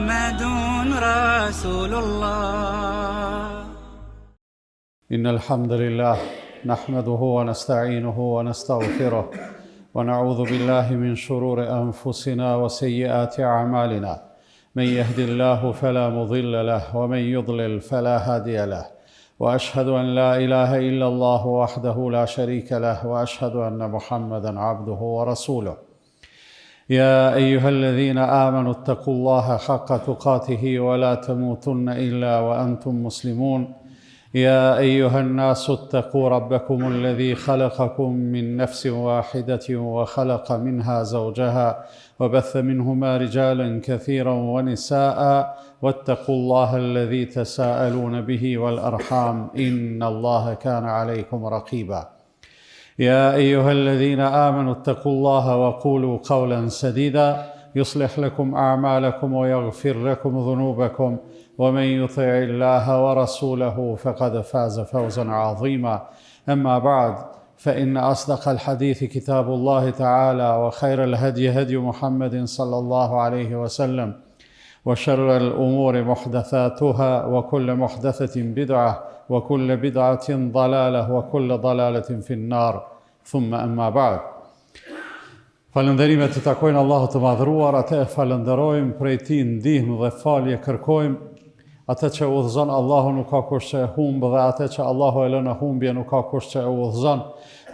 محمد رسول الله. إن الحمد لله نحمده ونستعينه ونستغفره ونعوذ بالله من شرور أنفسنا وسيئات أعمالنا. من يهد الله فلا مضل له ومن يضلل فلا هادي له، وأشهد أن لا إله إلا الله وحده لا شريك له، وأشهد أن محمدا عبده ورسوله. يا أيها الذين آمنوا اتقوا الله حق تقاته ولا تموتن إلا وأنتم مسلمون. يا أيها الناس اتقوا ربكم الذي خلقكم من نفس واحدة وخلق منها زوجها وبث منهما رجالا كثيرا ونساء، واتقوا الله الذي تساءلون به والأرحام إن الله كان عليكم رقيبا. يا أيها الذين آمنوا اتقوا الله وقولوا قولا سديدا يصلح لكم أعمالكم ويغفر لكم ذنوبكم، ومن يطع الله ورسوله فقد فاز فوزا عظيما. أما بعد، فإن أصدق الحديث كتاب الله تعالى، وخير الهدي هدي محمد صلى الله عليه وسلم، وشر الأمور محدثاتها، وكل محدثة بدعة، وكل بدعة ضلالة، وكل ضلالة في النار. ثم أما بعد. Falënderimet të takojnë Allahut të madhëruar, atë e falenderojmë, prej tij ndihmë dhe falje kërkojmë. Atë që udhëzon Allahu nuk ka kush që e humbë, dhe atë që Allahu e lën në humbje nuk ka kush që e udhëzon.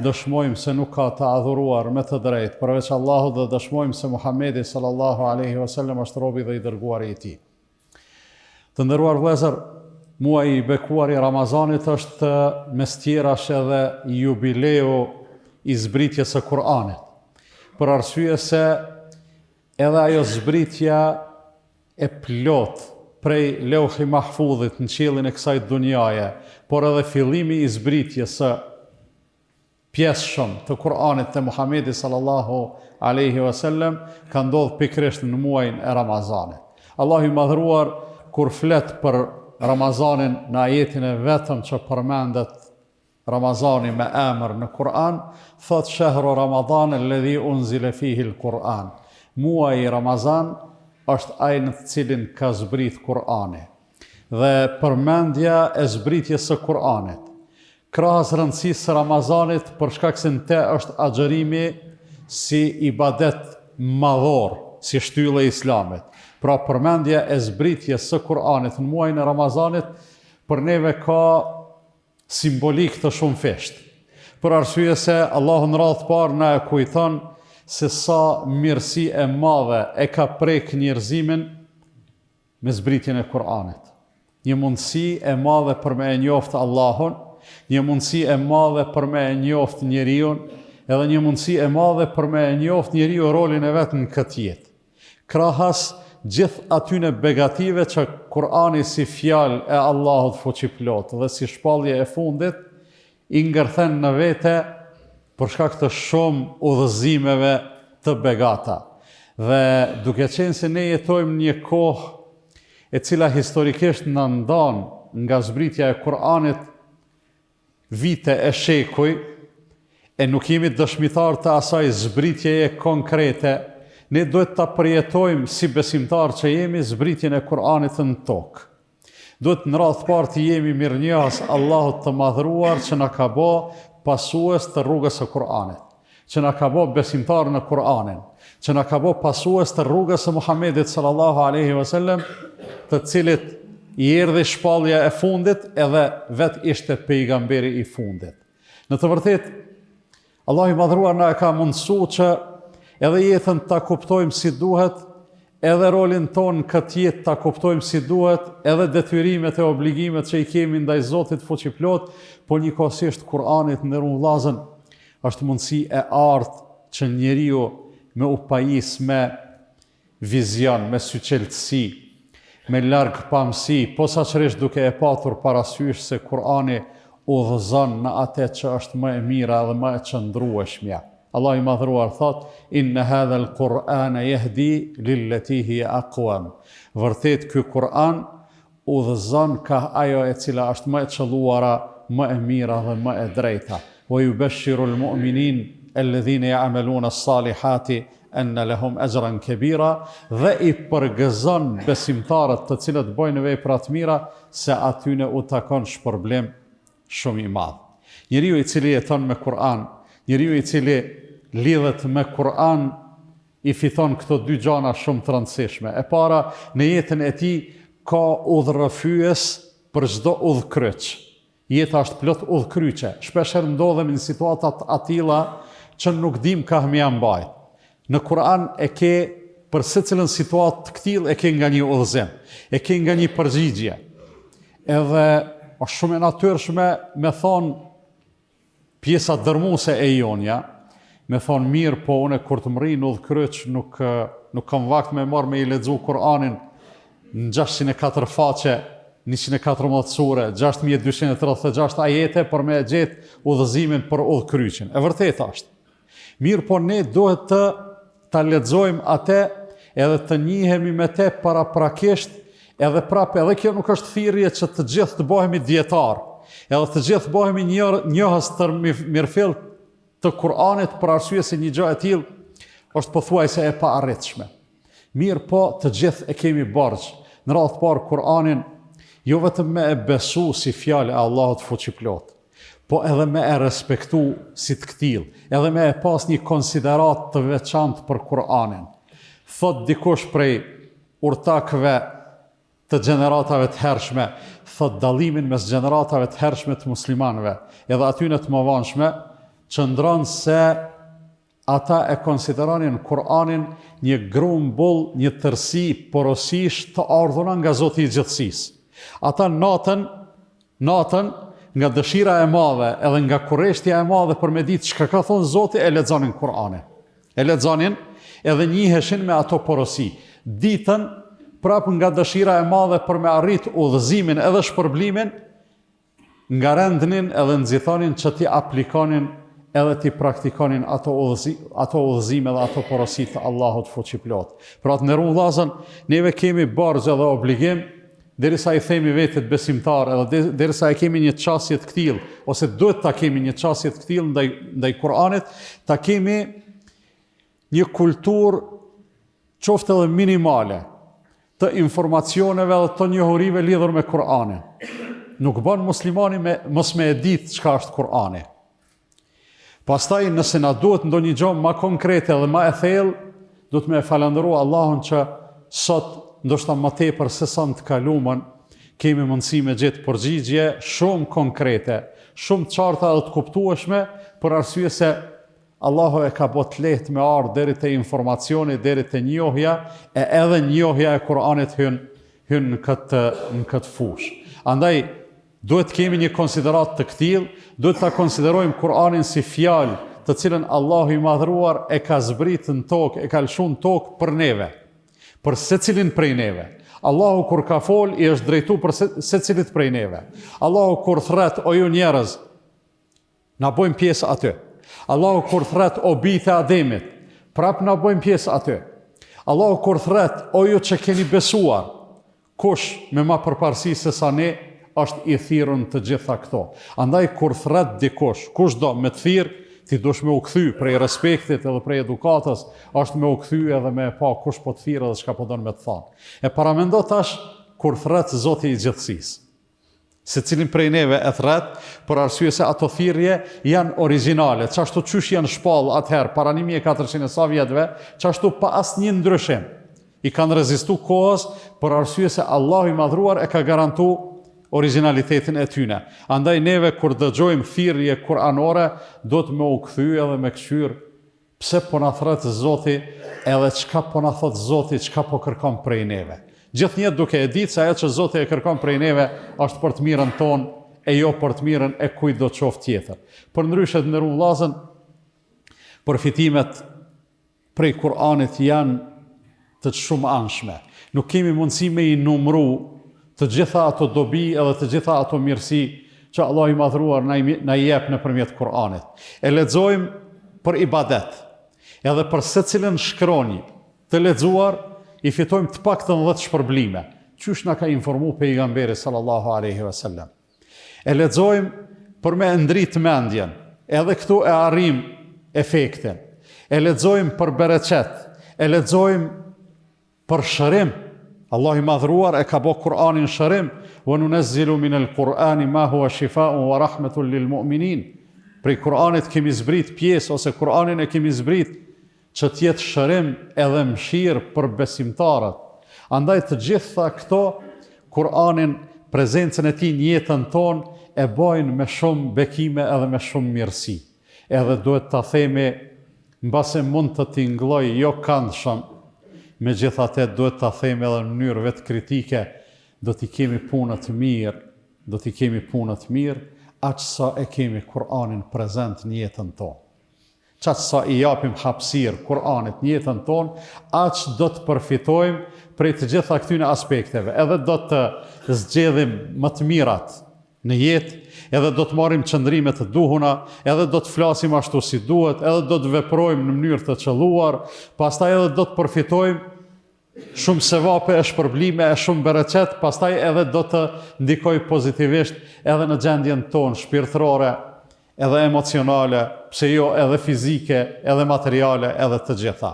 Dëshmojmë se nuk ka të adhuruar me të drejtë përveç Allahut, dhe dëshmojmë se Muhamedi sallallahu alaihi wasallam është robi dhe i dërguari i tij. Të nderuar vëllezër, muaji i bekuar i Ramazanit është mes tjerash edhe jubileu i zbritjes së Kur'anit. Për arsye se edhe ajo zbritja e plot prej Lauhi Mahfudhit në qiellin e kësaj dunjaje, por edhe fillimi i zbritjes së pjesëshëm të Kur'anit të Muhamedi sallallahu alaihi wasallam ka ndodhur pikërisht në muajin e Ramazanit. Allahu i madhëruar kur flet për Ramazanin në ajetin e vetëm që përmendet Ramazani me emër në Kur'an, thot shahru Ramadan alladhi unzila fihi al-Quran. Muaji Ramazan është ai në të cilin ka zbrit Kur'ani. Dhe përmendja e zbritjes së Kur'anit, krahas rëndësisë së Ramazanit, për shkak se në te është agjërimi si ibadet madhor, si shtyllë e Islamit. Pra përmendja e zbritjes së Kur'anit në muajin e Ramazanit për neve ka simbolik të shumë fesht. Për arsye se Allahu në radhë të parë na e kujton se sa mirësi e madhe e ka prek njerëzimin me zbritjen e Kur'anit. Një mundësi e madhe për me e njoftë Allahun, një mundësi e madhe për me e njoftë njeriun, edhe një mundësi e madhe për me e njoftë njeriu rolin e vetë në këtë jetë. Krahas gjithë atyne begative që Kur'ani si fjalë e Allahut fuqiplot dhe si shpallje e fundit i ngërthen në vete për shkak të shumë udhëzimeve të begata. Dhe duke qenë se ne jetojmë një kohë e cila historikisht në ndan nga zbritja e Kur'anit vite e shekuj, e nuk jemi dëshmitar të asaj zbritjeje konkrete, ne duhet të përjetojmë si besimtar që jemi zbritjen e Kur'anit në tokë. Duhet në radhë parë të jemi mirënjohës Allahut të madhëruar që na ka bë pasues të rrugës së Kur'anit, që na ka bë besimtar në Kur'anin, që na ka bë pasues të rrugës së Muhamedit sallallahu alaihi wasallam, të cilit i erdhi shpallja e fundit edhe vet ishte pejgamberi i fundit. Në të vërtetë, Allahu i madhëruar na e ka mundësuar që edhe jetën ta kuptojmë si duhet, edhe rolin tonë këtë jetë ta kuptojmë si duhet, edhe detyrimet e obligimet që i kemi ndaj Zotit fuqiplot, por njëkohësisht Kur'anit nderuar vëllezër është mundësi e artë që njeriu me u pajis me vizion, me syqeltësi, me larg pamësi, posaçërisht duke e patur parasysh se Kur'ani udhëzon në atë që është më e mira dhe më e qëndrueshmja. Allah i madhruar thot, inna hadha al-Qur'ana yahdi lillati hiya aqwam. Vërtet ky Kur'an udhëzon ka ajo e cila është më e çelluara, më e mira dhe më e drejta. Wa yubashshiru al-mu'minin alladhina ya'maluna as-salihati anna lahum ajran kabira, dhe i përgëzon besimtarët të cilët bojnë vepra të mira se atyne u takon shpërblim shumë i madh. Njeriu i cili jeton me Kur'an, njeriu i cili lidhet me Kur'an, i fiton këto dy gjana shumë të rëndësishme. E para, në jetën e tij ka udhërrëfyes për çdo udhkryq. Jeta është plot udhkryqe. Shpeshherë ndodhemi në situata të tilla që nuk dim ka më mbajt. Në Kur'an e ke për secilën situatë të këtill e ke nga një udhëzim, e ke nga një përgjigje. Edhe është shumë e natyrshme me thonë pjesa dërmuese e jonja, me thonë mirë, po une kur të mëri në udhkryq nuk kam vakt me marrë me i lexu Kur'anin në 604 faqe, 114 sure, 6236 ajete për me gjetë udhëzimin për udhkryqin. E vërtet është. Mirë, po ne duhet ta lexojmë atë edhe të njihemi me te paraprakisht, edhe prapë, edhe kjo nuk është thirrje që të gjithë të bëhemi dietar, edhe të gjithë bëhemi njohës të mirëfill të Kur'anit, për arsye se një gjë e tillë është pothuajse e paarritshme. Mirë, po të gjithë e kemi borxh. Në radhë të parë Kur'anin jo vetëm me e besu si fjalë e Allahut fuqiplot, po edhe me e respektu si të këtill, edhe me e pas një konsiderat të veçantë për Kur'anin. Thot dikush prej urtakëve të gjeneratave të hershme, thot dallimin mes gjeneratave të hershme të muslimanëve, edhe atyne të mëvanshme, qëndron se ata e konsideronin Kur'anin një grumbull, një tërsi porosish të ardhuna nga Zoti i gjithësisë. Ata natën nga dëshira e madhe edhe nga kurreshtja e madhe për me ditë çka ka thonë Zoti, e lexonin Kur'anin. E lexonin edhe njiheshin me ato porosi. Ditën prapë nga dëshira e madhe për me arrit udhëzimin edhe shpërblimin, nga rendnin edhe nxithonin që ti aplikonin edhe ti praktikonin ato udhëzime dhe ato porosi të Allahut fuqiplot. Pra të nderuar vëllezër, neve kemi borxh edhe obligim, derisa i themi vetet besimtar, edhe derisa e kemi një çështje të këtill, ose duhet ta kemi një çështje të këtill ndaj Kur'anit, ta kemi një kulturë qoftë edhe minimale të informacioneve dhe të njohurive lidhur me Kur'anin. Nuk bën muslimani mos me e ditë çka është Kur'ani. Pastaj nëse na duhet ndonjë gjë më konkrete dhe më e thellë, do të më falenderoj Allahun që sot ndoshta më tepër se sa të kaluamën kemi mundësi me gjetë përgjigje shumë konkrete, shumë të qarta dhe të kuptueshme, për arsye se Allahu e ka bërë të lehtë me ardhur deri te informacioni, deri te njohja, e edhe njohja e Kur'anit hyn në këtë fushë. Andaj duhet kemi një konsiderat të këtill, duhet ta konsiderojmë Kur'anin si fjalë të cilën Allahu i madhruar e ka zbritur në tokë, e ka lëshuar në tokë për neve, për secilin prej neve. Allahu kur ka fol i është drejtuar për secilit prej neve. Allahu kur thret o ju njerëz, na bojmë pjesë aty. Allahu kur thret o bijtë e Ademit, prap na bojmë pjesë aty. Allahu kur thret o ju që keni besuar, kush me ma përparësi se sa ne është i thirrur të gjitha këto. Andaj kur thret dikush, kush do me të thirr, ti dush me u kthy prej respektit edhe prej edukatës, është me u kthy edhe me pa kush po të thirrë edhe çka po don me të thonë. E paramendo tash kur thret Zoti i gjithësisë. Secilin prej neve e thret për arsye se ato thirrje janë origjinale, çashtu çysh janë shpall atëherë para 1400 sa vjetëve, çashtu pa asnjë ndryshim. I kanë rezistuar kohës për arsye se Allahu i madhruar e ka garantuar originalitetin e tyne. Andaj neve kur dëgjojmë thirrje kuranore, do të me u kthy edhe me këshyr pse po na thret Zoti, edhe çka po na thot Zoti, çka po kërkon prej neve. Gjithnjë duke e ditë se ajo që Zoti e kërkon prej neve është për të mirën tonë e jo për të mirën e kujt do të qoftë tjetër. Përndryshe të nderuar vëllezër, përfitimet prej Kur'anit janë të shumë anshme. Nuk kemi mundësi me i numëru të gjitha ato dobi edhe të gjitha ato mirësi që Allah i madhruar na i jep nëpërmjet Kur'anit. E lexojmë për ibadet, edhe për secilën shkronjë të lexuar i fitojmë të paktën 10 shpërblime, qysh na ka informuar pejgamberi sallallahu alaihi wasallam. E lexojmë për me ndrit mendjen, edhe këtu e arrim efektin. e lexojmë për bereqet, e lexojmë për shërim. Allah i madhruar e ka bë Kur'anin shërim, wa nunazzilu minal Qur'ani ma huwa shifaa'un wa rahmatun lil mu'minin. Prej Kur'anit kemi zbrit pjesë ose Kur'anin e kemi zbrit që të jetë shërim edhe mëshirë për besimtarët. Andaj të gjitha këto Kur'anin, prezencën e tij në jetën tonë e bojnë me shumë bekime edhe me shumë mirësi. Edhe duhet ta themi, mbase mund të tingëlloj jo këndshëm, megjithatë duhet ta themi edhe në mënyrë vetë kritike, do t'i kemi punët mirë, aq sa e kemi Kur'anin prezent në jetën tonë. Qatë sa i japim hapësirë Kur'anit në jetën tonë, aq do të përfitojmë prej të gjitha këtyne aspekteve. Edhe do të zgjedhim më të mirat në jetë, edhe do të marrim qëndrime të duhuna, edhe do të flasim ashtu si duhet, edhe do të veprojmë në mënyrë të qelluar, pastaj edhe do të përfitojmë shumë sevape e shpërblime e shumë bereqet, pastaj edhe do të ndikoj pozitivisht edhe në gjendjen tonë shpirtërore, edhe emocionale, pse jo edhe fizike, edhe materiale, edhe të gjitha.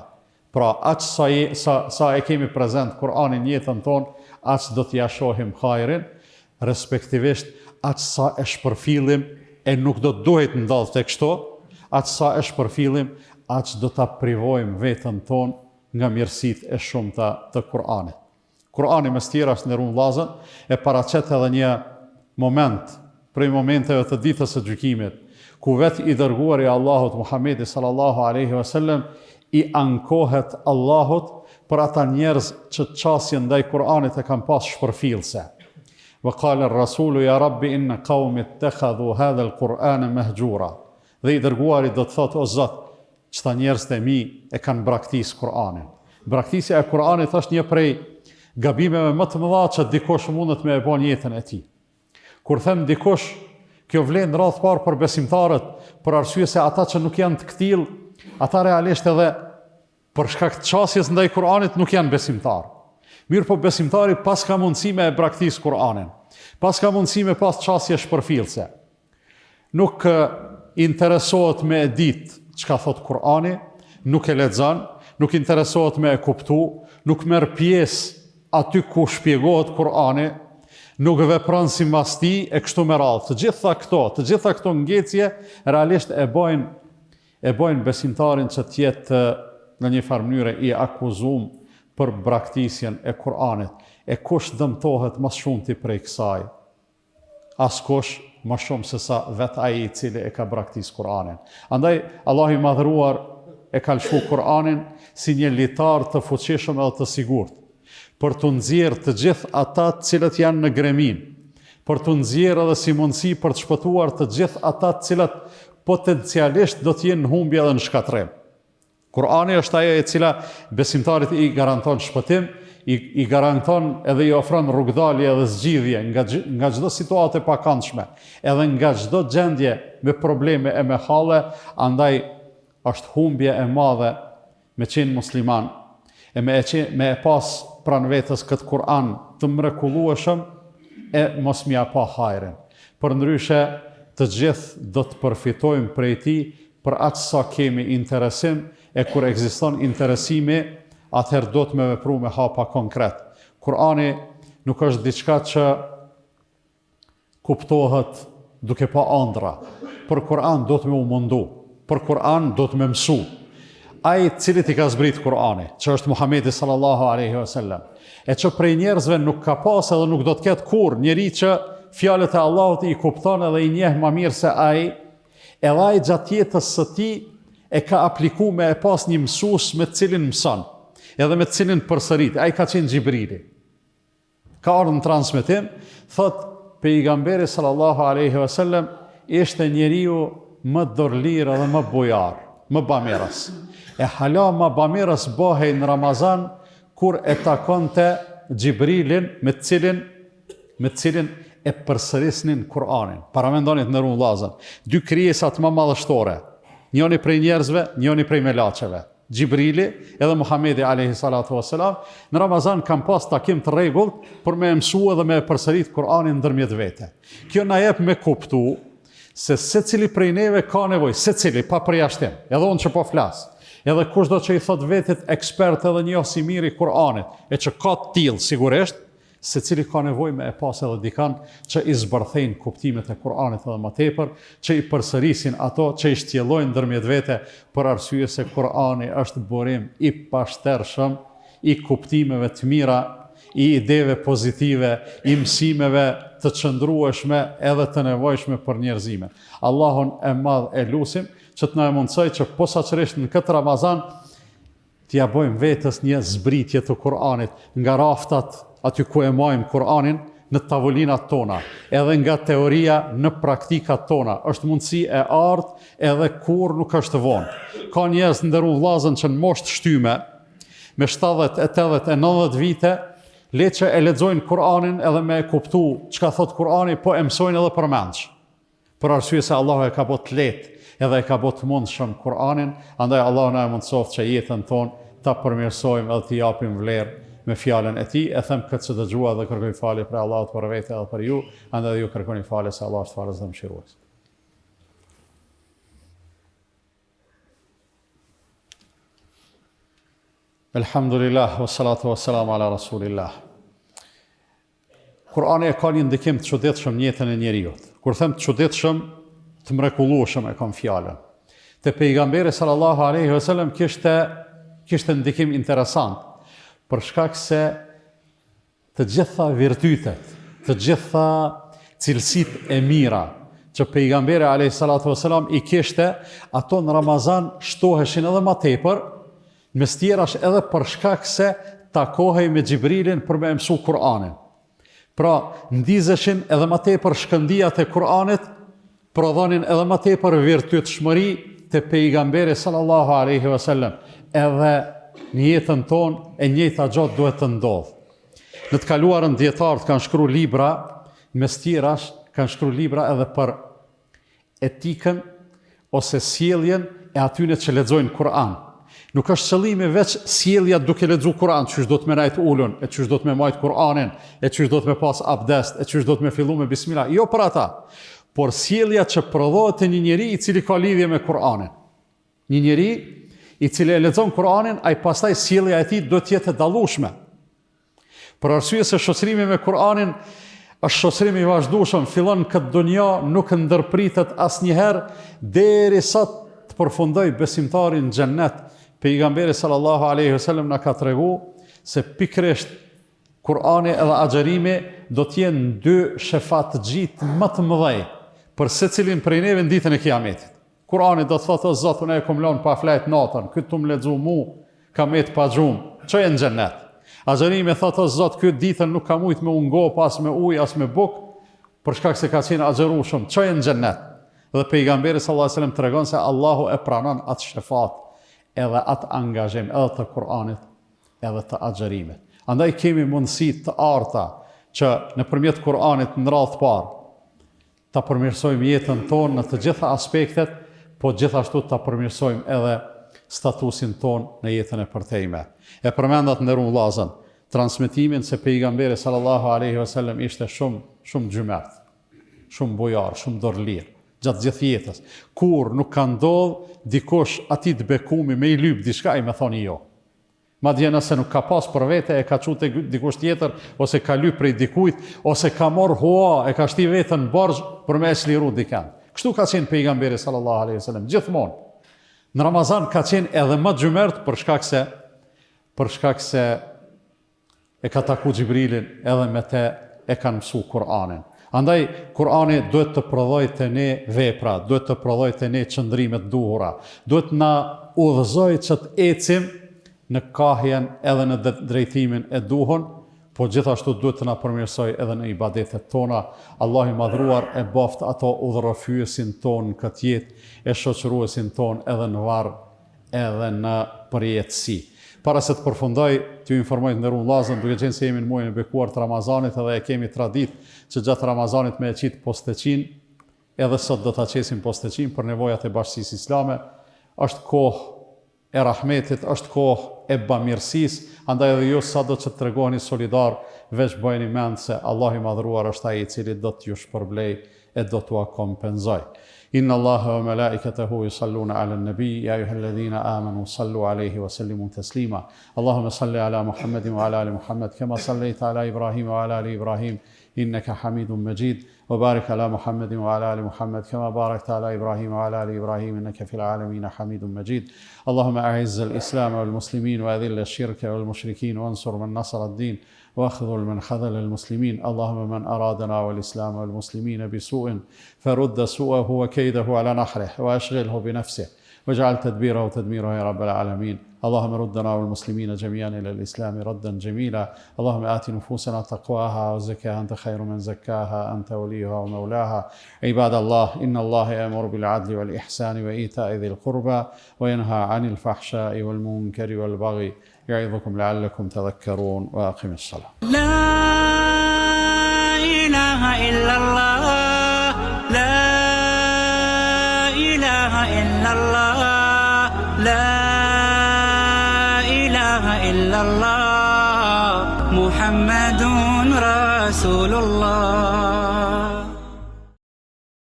Pra, aq sa e kemi prezent Kur'anin në jetën tonë, aq do t'ja shohim hajrin, respektivisht aq sa e shpërfillim, e nuk do të duhet ndodhë të kështu, aq sa e shpërfillim, aq do t'a privojmë vetën tonë nga mirësit e shumta të Kur'anit. Kur'ani mes tjera në vëllezër e paraqet edhe një moment prej momenteve të ditës së gjykimit, ku vetë i dërguari i Allahut Muhamedi sallallahu alaihi wasallam i ankohet Allahut për ata njerëz që qasjen ndaj Kur'anit e kanë pas shpërfillse. Wa qala ar-rasulu ya rabbi inna qaumi ittakhadhu hadha al-Qur'ana mahjura. Dhe i dërguari do të thotë, o Zot, qëta njerëz të mi e kanë braktisë Kur'anin. Braktisja e Kur'anit është një prej gabimeve më të mëdha që dikush mundet me e bën jetën e tij. Kur them dikush, kjo vlen në radhë parë për besimtarët, për arsye se ata që nuk janë të këtill, ata realisht edhe për shkak të qasjes ndaj Kur'anit nuk janë besimtarë. Mirë po besimtari pas ka mundësi me e braktisë Kur'anin, pas ka mundësi me pas qasje shpërfillse. Nuk interesohet me e ditë çka thot Kur'ani, nuk e lexon, nuk interesohet me e kuptu, nuk merr pjesë aty ku shpjegohet Kur'ani, nuk vepron si mas tij e kështu me radhë. Të gjitha këto ngecje realisht e bojnë besimtarin që të jetë në një farë mënyrë i akuzuar për braktisjen e Kur'anit. E kush dëmtohet më shumti prej kësaj? Askush më shumë se sa vetë ai i cili e ka braktis Kur'anin. Andaj, Allah i madhruar e ka lëshu Kur'anin si një litar të fuqishëm edhe të sigurt, për të nxjerrë të gjithë ata të cilët janë në gremin, për të nxjerrë edhe si mundësi për të shpëtuar të gjithë ata të cilët potencialisht do të jenë në humbje edhe në shkatrim. Kur'ani është ajo e cila besimtarit i garanton shpëtim, i garanton edhe i ofron rrugdalje edhe zgjidhje nga çdo situatë e pakëndshme, edhe nga çdo gjendje me probleme e me halle. Andaj është humbje e madhe me qenë musliman, e me e pas pranë vetës këtë Kur'an të mrekullueshëm e mos mja pa hajrin. Përndryshe të gjithë do të përfitojmë prej tij për atë sa kemi interesim, e kur ekziston interesimi, atëherë do të me vepru me hapa konkret. Kur'ani nuk është diçka që kuptohet duke pa ëndra. Për Kur'an do të me u mundu, për Kur'an do të me mësu. Ai cilit i ka zbrit Kur'ani, që është Muhamedi sallallahu alaihi wasallam, e që prej njerëzve nuk ka pas edhe nuk do të ketë kur njeri që fjalët e Allahut i kupton edhe i njeh më mirë se ai, edhe ai gjatë jetës së tij e ka apliku me e pas një mësues me të cilin mëson, edhe me të cilin përsërit. Ai ka qenë Xhibrili. Ka ardhur në transmetim, thot pejgamberi sallallahu alaihi wasallam ishte njeriu më dorëlir edhe më bujar, më bamirës. E hala më bamirës bëhej në Ramazan kur e takonte Xhibrilin me të cilin e përsërisnin Kur'anin. Paramendoni të ndërruar vëllezër, dy krijesat më madhështore, njëri prej njerëzve, njëri prej melaçeve. Xhibrili edhe Muhamedi alayhi salatu wassalam në Ramazan kanë pas takim të rregullt për me mësua dhe me përsërit Kur'anin ndërmjet vete. Kjo na jep me kuptu se secili prej neve ka nevojë, secili pa përjashtim, edhe unë që po flas. Edhe kushdo që i thot vetit ekspert edhe një si miri Kur'anit, e që ka tillë sigurisht, se cili ka nevojë me e pas edhe dikan që i zbërthejnë kuptimet e Kur'anit edhe më tepër, që i përsërisin ato, që i shtjellojnë ndërmjet vete, për arsye se Kur'ani është burim i pashtershëm i kuptimeve të mira, i ideve pozitive, i mësimeve të qëndrueshme edhe të nevojshme për njerëzime. Allahun e madh e lutim që të na mundsoj që posaçërisht në këtë Ramazan t'ja bojmë vetës një zbritje të Kur'anit nga raftat aty ku e majmë Kur'anin në tavolinat tona, edhe nga teoria në praktikat tona. Është mundësi e artë edhe kur nuk është vonë. Ka njerëz nderuar vllazën që në moshë të shtyme, me 70, 80, 90 vite, le që e lexojnë Kur'anin edhe me e kuptu çka thot Kur'ani, po e mësojnë edhe përmendsh. Për arsye se Allahu e ka bërë të lehtë edhe e ka bërë të mundshëm Kur'anin, andaj Allahu na mundsoft që jetën tonë ta përmirësojmë edhe t'i japim vlerë me fjalën e tij. E them këtë që dëgjua dhe kërkoj falje për Allahut për vete edhe për ju, andaj ju kërkoni falje se Allah është falës dhe mëshirues. Elhamdulillah, wassalatu wassalamu ala rasulillah. Kur'ani e ka një ndikim të çuditshëm në jetën e njerëzit. Kur them të çuditshëm, të mrekullueshëm e kam fjalën. Te pejgamberi sallallahu alaihi wasallam kishte ndikim interesant, për shkak se të gjitha virtytet, të gjitha cilësitë e mira që pejgamberi alayhi salatu wasalam i kishte, ato në Ramazan shtoheshin edhe më tepër, mes tjerash edhe për shkak se takohej me Xhibrilin për me mësu Kur'anin. Pra, ndizeshin edhe më tepër shkëndijat e Kur'anit, prodhonin edhe më tepër virtytshmëri te pejgamberi sallallahu alaihi wasallam. Edhe në jetën tonë e njëjta gjë duhet të ndodhë. Në të kaluarën dietarët kanë shkruar libra, mes tjerash kanë shkruar libra edhe për etikën ose sjelljen e atyre që lexojnë Kur'an. Nuk është qëllimi veç sjellja duke lexuar Kur'an, çish do të më rajt ulun, e çish do të më majt Kur'anin, e çish do të më pas abdest, e çish do të më fillu me bismillah. Jo për ata, por sjellja që prodhohet te një njeri i cili ka lidhje me Kur'anin. Një njeri i cili e lexon Kur'anin, ai pastaj sjellja e tij do të jetë e dallueshme. Për arsye se shoqërimi me Kur'anin është shoqërim i vazhdueshëm, fillon në këtë dunjë, nuk ndërpritet asnjëherë derisa të përfundoj besimtari në xhennet. Pejgamberi sallallahu alaihi wasallam na ka tregu se pikërisht Kur'ani edhe agjerimi do të jenë dy shefatxhit më të mëdhej për secilin prej neve në ditën e Kiametit. Kur'ani do të thotë o Zot, unë e kam lënë pa flajt natën, ky tu më lexu mu, kam et pa xhum, çoj në xhennet. Agjerimi thotë o Zot, ky ditën nuk kam ujt me u ngop as me ujë as me buk, për shkak se ka qenë agjerueshëm, çoj në xhennet. Dhe pejgamberi sallallahu alaihi wasallam tregon se Allahu e pranon atë shefat, edhe atë angazhim, edhe të Kur'anit, edhe të agjerimit. Andaj kemi mundësi të arta që nëpërmjet Kur'anit në radhë të parë ta përmirësojmë jetën tonë në të gjitha aspektet, po gjithashtu ta përmirësojmë edhe statusin tonë në jetën e përtejme. E përmendat nderuar vllazën, transmetimin se pejgamberi sallallahu alaihi wasallam ishte shumë gjymert, shumë bujar, shumë dorëlir gjatë gjithë jetës. Kur nuk ka ndodhur dikush ati të bekumi me i lyp diçka, i me thoni jo. Madje nëse nuk ka pas për vete, e ka qute dikush tjetër, ose ka lyp prej dikujt, ose ka marrë hua, e ka shti vetën në borxh për me e sliru dikën. Kështu ka qenë pejgamberi sallallahu alaihi wasallam gjithmonë. Në Ramazan ka qenë edhe më gjymert për shkak se e ka taku Xhibrilin edhe me te e kanë mësu Kur'anin. Andaj, Kur'ani duhet të prodhojë te ne vepra, duhet të prodhojë te ne qëndrimet duhura, duhet na udhëzojë që të ecim në kahjen edhe në drejtimin e duhur, po gjithashtu duhet të na përmirësojë edhe në ibadetet tona. Allahu i madhruar e boft ato udhërofyesin ton në këtë jetë, e shoqëruesin ton edhe në varr, edhe në përjetësi. Para se të përfundoj, t'ju informoj të nderuar vllazën, duke qenë se jemi në muajin e bekuar të Ramazanit edhe e kemi traditë që gjatë Ramazanit me e qitë posteqin, edhe sot do ta qesim posteqin për nevojat e bashkësisë islame. Është kohë e rahmetit, është kohë e bamirësisë, andaj edhe ju sado që tregoni solidar, veç bëjeni mend se Allah i madhruar është ai i cili do t'ju shpërblej e do t'ua kompenzoj. Inna Allaha wa malaikatahu yusalluna ala an-nabi ya ayyuhalladhina amanu sallu alayhi wa sallimu taslima. Allahumma salli ala Muhammadin wa ala ali Muhammad kama sallaita ala Ibrahim wa ala ali Ibrahim innaka Hamidum Majid. وبارك على محمد وعلى آل محمد كما باركت على إبراهيم وعلى آل إبراهيم إنك في العالمين حميد مجيد. اللهم أعز الإسلام والمسلمين وأذل الشرك والمشركين وانصر من نصر الدين واخذل من خذل المسلمين. اللهم من أرادنا والإسلام والمسلمين بسوء فرد سوءه وكيده على نحره وأشغله بنفسه واجعل تدبيره تدميره يا رب العالمين. اللهم ردنا والمسلمين جميعا إلى الإسلام ردا جميلا. اللهم آت نفوسنا تقواها وزكها أنت خير من زكاها أنت وليها ومولاها. عباد الله إن الله يأمر بالعدل والإحسان وإيتاء ذي القربى وينهى عن الفحشاء والمنكر والبغي يعظكم لعلكم تذكرون وأقم الصلاة. لا إله إلا الله لا إله إلا الله لا إله إلا الله محمد رسول الله.